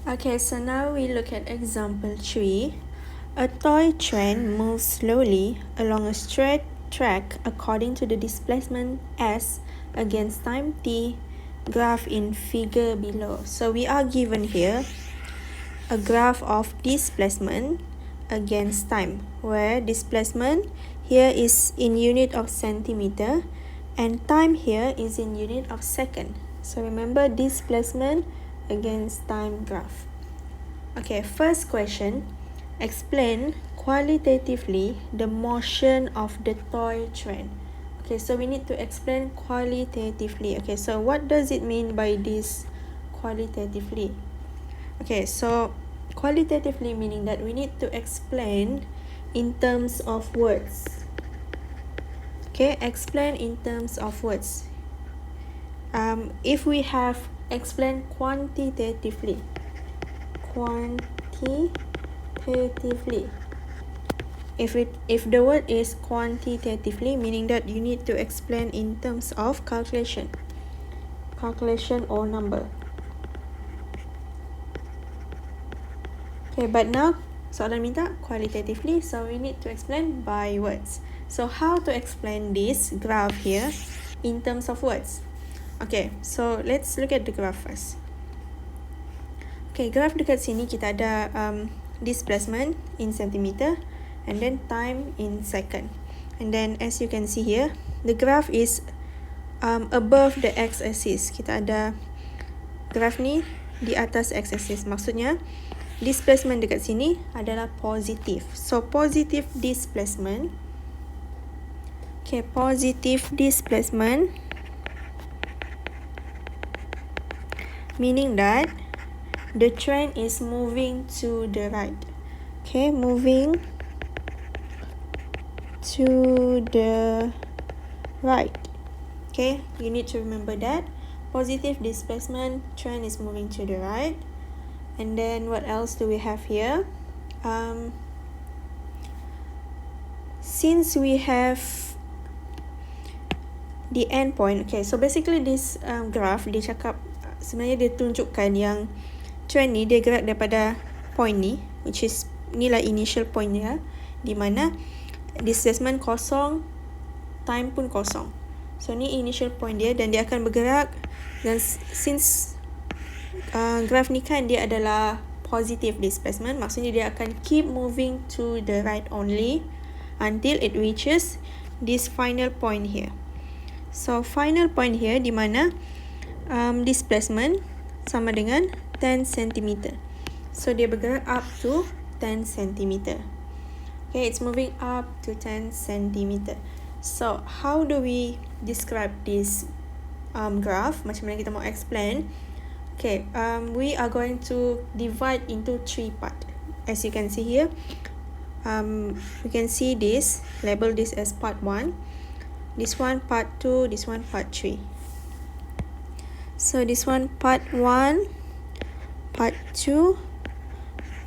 Okay, so now we look at example 3. A toy train moves slowly along a straight track according to the displacement s against time t graph in figure below. So we are given here a graph of displacement against time, where displacement here is in unit of centimeter and time here is in unit of second. So remember, displacement against time graph. Okay, first question. Explain qualitatively the motion of the toy train. Okay, so we need to explain qualitatively. Okay, so what does it mean by this qualitatively? Okay, so qualitatively meaning that we need to explain in terms of words. Okay, explain in terms of words. If we have explain quantitatively, if the word is quantitatively, meaning that you need to explain in terms of calculation or number. Okay, but now soalan minta qualitatively, so we need to explain by words. So how to explain this graph here in terms of words? Okay, so let's look at the graph first. Okay, graph dekat sini kita ada displacement in centimeter and then time in second. And then as you can see here, the graph is above the x-axis. Kita ada graph ni di atas x-axis. Maksudnya displacement dekat sini adalah positif. So positive displacement. Okay, positive displacement meaning that the train is moving to the right. Okay, moving to the right. Okay, you need to remember that. Positive displacement, train is moving to the right. And then what else do we have here? Since we have the end point, okay, so basically this graph, dia cakap sebenarnya dia tunjukkan yang train ni dia gerak daripada point ni, which is inilah initial point dia, di mana displacement kosong, time pun kosong. So ni initial point dia dan dia akan bergerak, dan since graph ni kan dia adalah positive displacement, maksudnya dia akan keep moving to the right only until it reaches this final point here. So final point here di mana displacement sama dengan 10 cm. So dia bergerak up to 10 cm. Okay, it's moving up to 10 cm. So how do we describe this graph? Macam mana kita mau explain? Okay, we are going to divide into 3 parts. As you can see here, we can see this, label this as part 1, this one part 2, this one part 3. So this one part 1, part 2,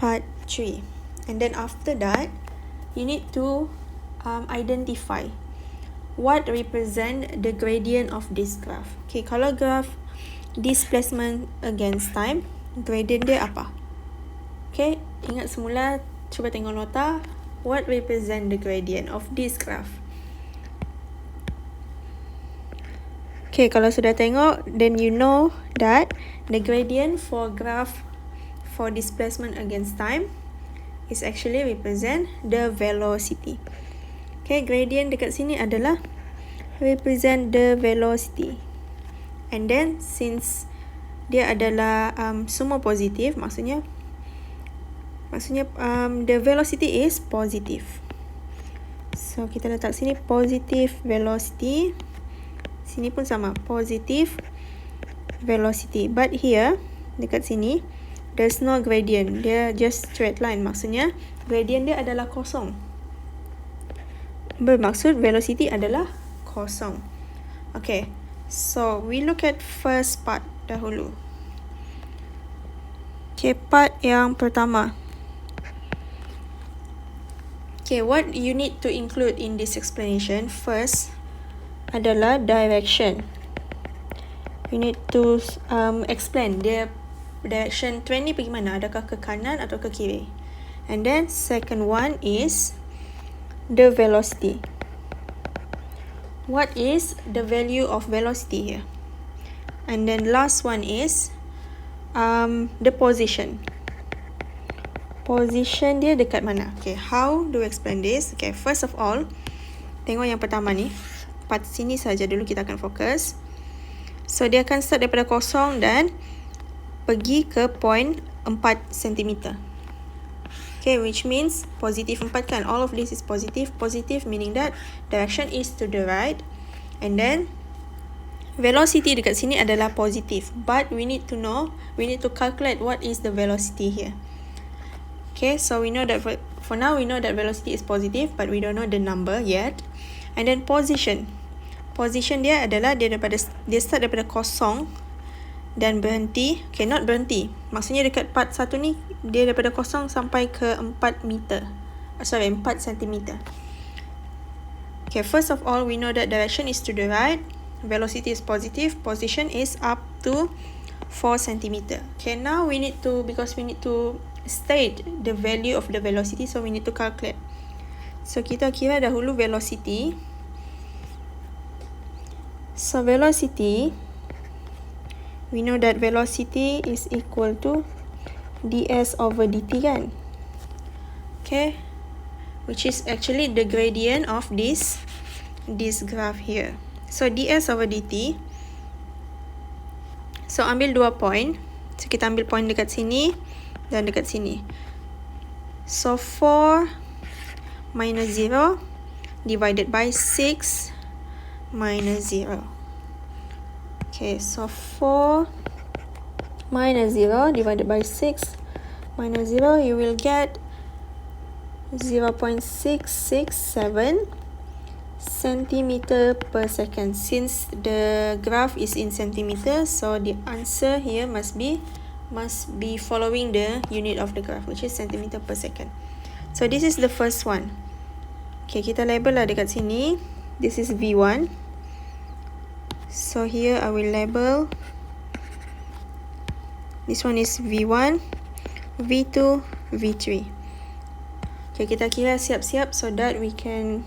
part 3. And then after that, you need to identify what represent the gradient of this graph. Okay, kalau graph displacement against time, gradient dia apa? Okay, ingat semula, cuba tengok nota, what represent the gradient of this graph? Okay, kalau sudah tengok, then you know that the gradient for graph for displacement against time is actually represent the velocity. Okay, gradient dekat sini adalah represent the velocity. And then since dia adalah semua positif, maksudnya the velocity is positive. So kita letak sini positive velocity. Sini pun sama, positive velocity. But here, dekat sini, there's no gradient. Dia just straight line. Maksudnya, gradient dia adalah kosong. Bermaksud velocity adalah kosong. Okay, so we look at first part dahulu. Okay, part yang pertama. Okay, what you need to include in this explanation first adalah direction. You need to explain direction trend ni pergi mana, adakah ke kanan atau ke kiri. And then second one is the velocity. What is the value of velocity here? And then last one is the position. Position dia dekat mana? Okay, how do we explain this? Okay, first of all, tengok yang pertama ni. Part sini saja dulu kita akan fokus. So, dia akan start daripada kosong dan pergi ke point 4 cm. Okay, which means positive 4 kan. All of this is positive. Positive meaning that direction is to the right. And then, velocity dekat sini adalah positive. But we need to know, we need to calculate what is the velocity here. Okay, so we know that for now we know that velocity is positive, but we don't know the number yet. And then position. Position dia adalah dia start daripada kosong dan berhenti. Okay, not berhenti. Maksudnya dekat part 1 ni dia daripada kosong sampai ke 4 meter. 4 cm. Okay, first of all we know that direction is to the right, velocity is positive, position is up to 4 cm. Okay, now we need to, because we need to state the value of the velocity, so we need to calculate. So kita kira dahulu velocity. So velocity, we know that velocity is equal to ds over dt kan. Okay, which is actually the gradient of this graph here. So ds over dt, so ambil 2 point. So kita ambil point dekat sini dan dekat sini. So 4 minus 0 divided by 6 minus 0. Okay, so 4 minus 0 divided by 6 minus 0, you will get 0.667 centimeter per second. Since the graph is in centimeters, so the answer here must be following the unit of the graph, which is centimeter per second. So this is the first one. Okay, kita label lah dekat sini. This is V1. So here I will label. This one is V1, V2, V3. Okay, kita kira siap-siap so that we can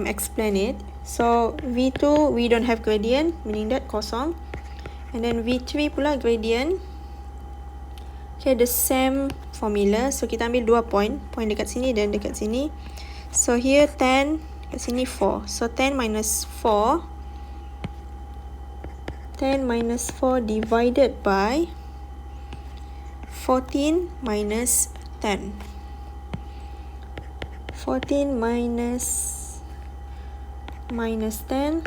explain it. So V2 we don't have gradient, meaning that kosong. And then V3 pula gradient. Okay, the same formula. So kita ambil 2 point dekat sini dan dekat sini. So here 10, kat sini 4. So 10 minus 4 divided by 14 minus 10. 14 minus 10,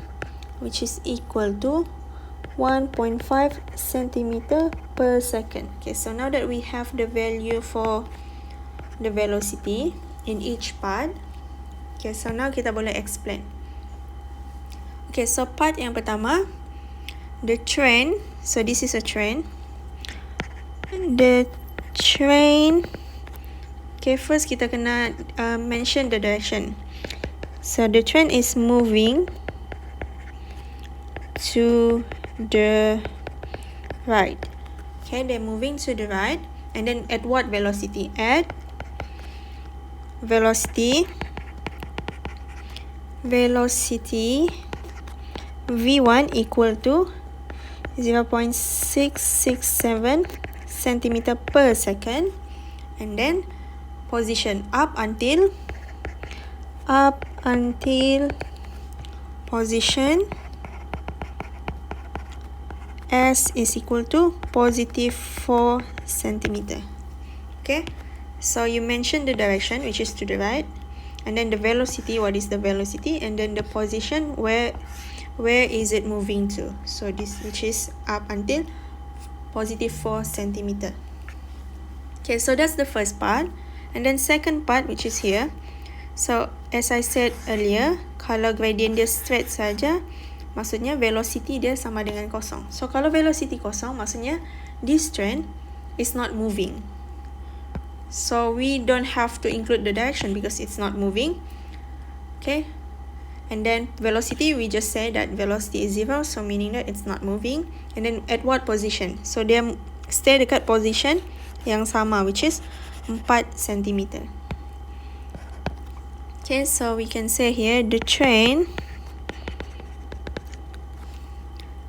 which is equal to 1.5 centimeter per second. Okay, so now that we have the value for the velocity in each part, okay, so now kita boleh explain. Okay, so part yang pertama, the trend. So this is a trend. The trend. Okay, first kita kena mention the direction. So the trend is moving to the right. Okay, they're moving to the right. And then at what velocity? At velocity V1 equal to 0.667 centimeter per second. And then position up until position S is equal to positive 4 centimeter. Okay, so you mention the direction, which is to the right, and then the velocity, what is the velocity, and then the position, where is it moving to. So this, which is up until positive 4 centimeter. Okay, so that's the first part. And then second part, which is here. So as I said earlier, kalau gradient dia straight saja, maksudnya velocity dia sama dengan kosong. So kalau velocity kosong, maksudnya this trend is not moving. So we don't have to include the direction because it's not moving. Okay, and then velocity, we just say that velocity is 0, so meaning that it's not moving. And then at what position? So dia stay dekat position yang sama, which is 4 cm. Okay, so we can say here the train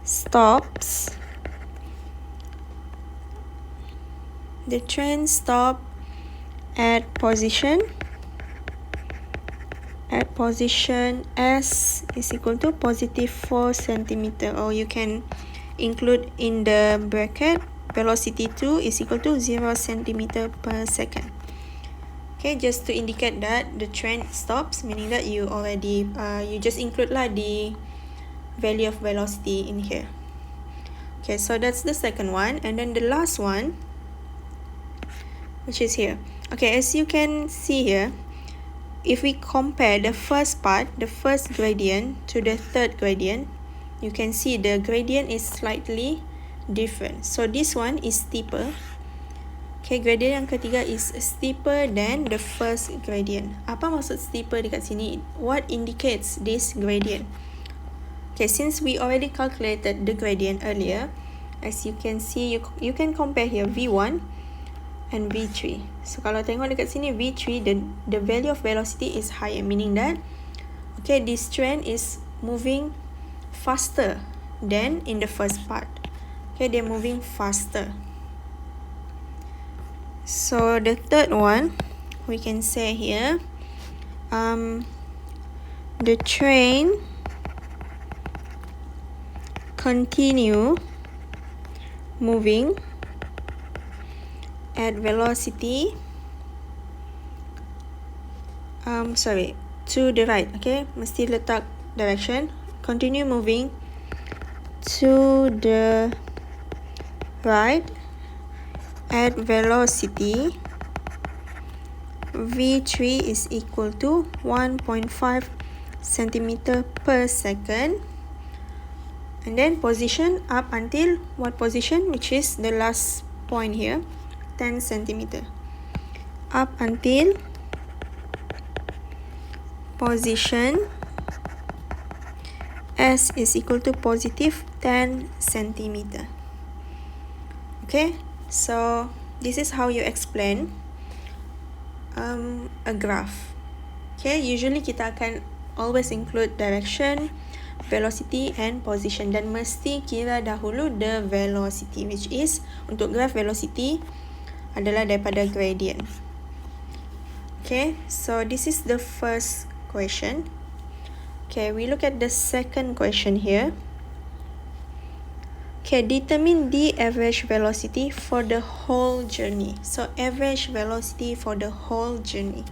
stops. The train stop at position S is equal to positive 4 cm, or you can include in the bracket velocity 2 is equal to 0 cm per second. Okay, just to indicate that the train stops, meaning that you already you just include the value of velocity in here. Okay, so that's the second one. And then the last one, which is here. Okay, as you can see here, if we compare the first part, the first gradient, to the third gradient, you can see the gradient is slightly different. So this one is steeper. Okay, gradient yang ketiga is steeper than the first gradient. Apa maksud steeper dekat sini? What indicates this gradient? Okay, since we already calculated the gradient earlier, as you can see, you can compare here V1 and V3. So kalau tengok dekat sini V3, the value of velocity is higher, meaning that okay, this train is moving faster than in the first part. Okay, they're moving faster. So the third one, we can say here, the train continue moving at velocity to the right. Okay, mesti letak direction, continue moving to the right at velocity V3 is equal to 1.5 cm per second. And then position up until what position, which is the last point here, 10 cm. Up until position S is equal to positive 10 cm. Okay, so this is how you explain a graph. Okay, usually kita akan always include direction, velocity and position, dan mesti kira dahulu the velocity, which is untuk graph velocity adalah daripada gradient. Okay, so this is the first question. Okay, we look at the second question here. Okay, determine the average velocity for the whole journey. So average velocity for the whole journey.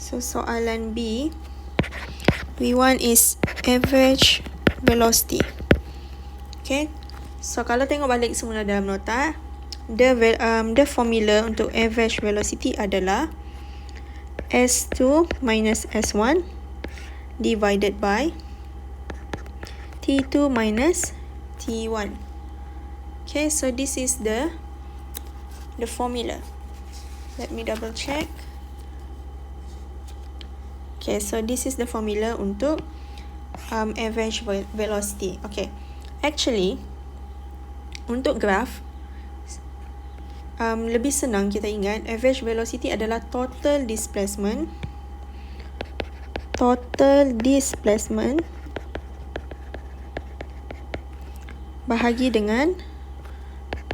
So soalan B, we want is average velocity. Okay, so kalau tengok balik semula dalam nota, the formula untuk average velocity adalah S2 minus S1 divided by T2 minus T1. Okay, so this is the formula. Let me double check. Okay, so this is the formula untuk average velocity. Okay, actually untuk graph lebih senang kita ingat average velocity adalah total displacement bahagi dengan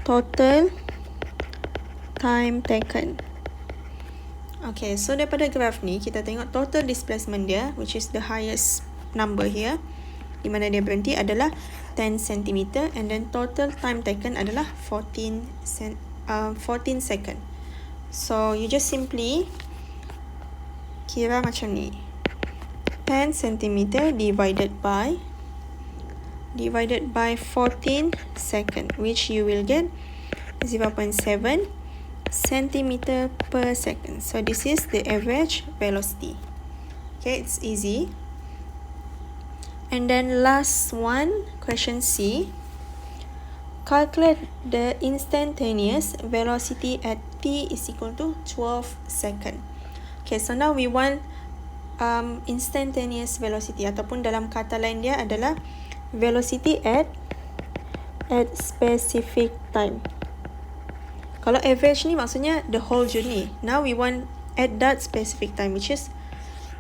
total time taken. Okay, so daripada graph ni kita tengok total displacement dia, which is the highest number here, di mana dia berhenti adalah 10 cm, and then total time taken adalah 14 second. So you just simply kira macam ni, 10 cm divided by 14 second, which you will get 0.7 cm per second. So this is the average velocity. Okay, it's easy. And then last one, question C. Calculate the instantaneous velocity at t is equal to 12 second. Okay, so now we want instantaneous velocity, ataupun dalam kata lain dia adalah velocity at specific time. Kalau average ni maksudnya the whole journey. Now we want at that specific time, which is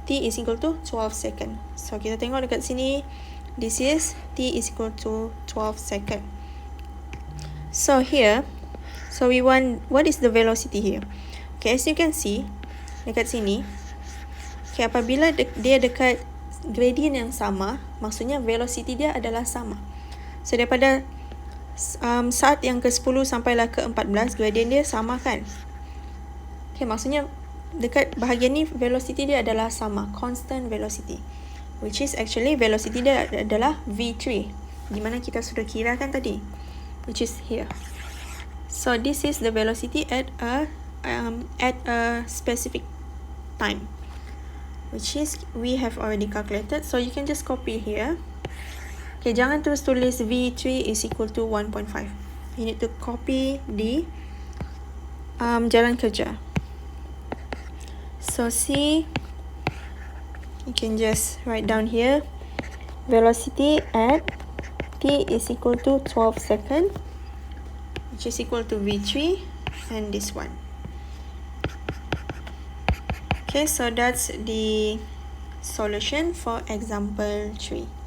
t is equal to 12 second. So kita tengok dekat sini, this is t is equal to 12 second. So here, so we want, what is the velocity here? Okay, as you can see dekat sini, okay, apabila dia dekat gradient yang sama, maksudnya velocity dia adalah sama. So daripada saat yang ke-10 sampailah ke-14, gradient dia sama kan? Okay, maksudnya dekat bahagian ni velocity dia adalah sama, constant velocity, which is actually velocity dia adalah v3, di mana kita sudah kirakan tadi, which is here. So this is the velocity at a specific time, which is we have already calculated. So you can just copy here. Okay, jangan terus tulis v3 is equal to 1.5. You need to copy di jalan kerja. So see, you can just write down here, velocity at t is equal to 12 second, which is equal to v3 and this one. Okay, so that's the solution for example 3.